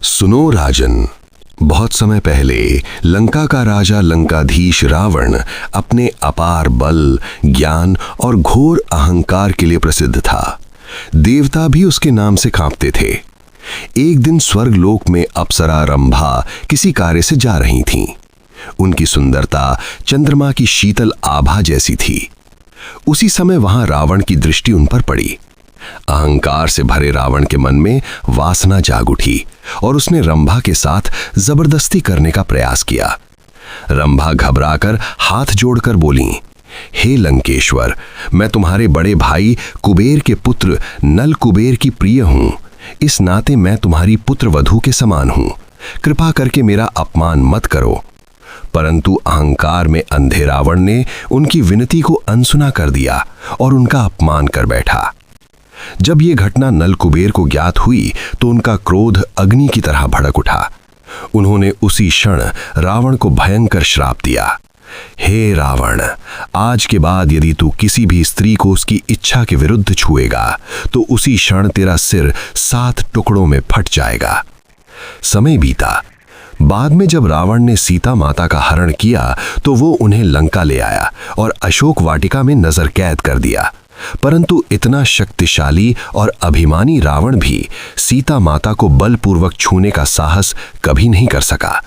सुनो राजन, बहुत समय पहले लंका का राजा लंकाधीश रावण अपने अपार बल, ज्ञान और घोर अहंकार के लिए प्रसिद्ध था। देवता भी उसके नाम से कांपते थे। एक दिन स्वर्गलोक में अप्सरा रंभा किसी कार्य से जा रही थीं। उनकी सुंदरता चंद्रमा की शीतल आभा जैसी थी। उसी समय वहां रावण की दृष्टि उन पर पड़ी। अहंकार से भरे रावण के मन में वासना जाग उठी और उसने रंभा के साथ जबरदस्ती करने का प्रयास किया। रंभा घबराकर हाथ जोड़कर बोली, हे लंकेश्वर, मैं तुम्हारे बड़े भाई कुबेर के पुत्र नल कुबेर की प्रिय हूं। इस नाते मैं तुम्हारी पुत्र वधू के समान हूं। कृपा करके मेरा अपमान मत करो। परंतु अहंकार में अंधे रावण ने उनकी विनती को अनसुना कर दिया और उनका अपमान कर बैठा। जब ये घटना नल कुबेर को ज्ञात हुई तो उनका क्रोध अग्नि की तरह भड़क उठा। उन्होंने उसी क्षण रावण को भयंकर श्राप दिया। हे रावण, आज के बाद यदि तू किसी भी स्त्री को उसकी इच्छा के विरुद्ध छुएगा तो उसी क्षण तेरा सिर 7 टुकड़ों में फट जाएगा। समय बीता। बाद में जब रावण ने सीता माता का हरण किया तो वो उन्हें लंका ले आया और अशोक वाटिका में नजर कैद कर दिया। परंतु इतना शक्तिशाली और अभिमानी रावण भी सीता माता को बलपूर्वक छूने का साहस कभी नहीं कर सका।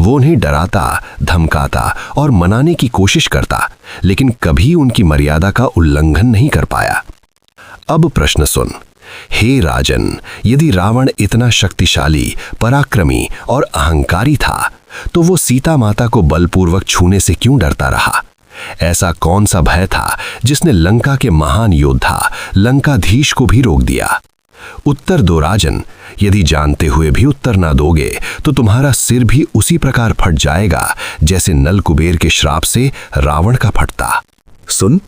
वो उन्हें डराता, धमकाता और मनाने की कोशिश करता, लेकिन कभी उनकी मर्यादा का उल्लंघन नहीं कर पाया। अब प्रश्न सुन, हे राजन, यदि रावण इतना शक्तिशाली, पराक्रमी और अहंकारी था तो वो सीता माता को बलपूर्वक छूने से क्यों डरता रहा? ऐसा कौन सा भय था जिसने लंका के महान योद्धा लंकाधीश को भी रोक दिया? उत्तर दो राजन। यदि जानते हुए भी उत्तर ना दोगे तो तुम्हारा सिर भी उसी प्रकार फट जाएगा जैसे नल कुबेर के श्राप से रावण का फटता। सुन,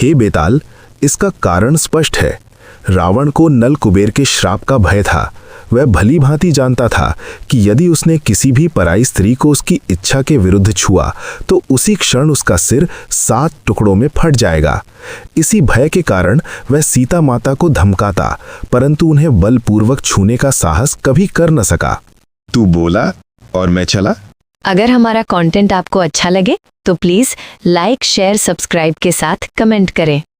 हे बेताल, इसका कारण स्पष्ट है। रावण को नल कुबेर के श्राप का भय था। वह भली भांति जानता था कि यदि उसने किसी भी पराई स्त्री को उसकी इच्छा के विरुद्ध छुआ तो उसी क्षण उसका सिर 7 टुकड़ों में फट जाएगा। इसी भय के कारण वह सीता माता को धमकाता, परंतु उन्हें बलपूर्वक छूने का साहस कभी कर न सका। तू बोला और मैं चला। अगर हमारा कंटेंट आपको अच्छा लगे तो प्लीज लाइक, शेयर, सब्सक्राइब के साथ कमेंट करें।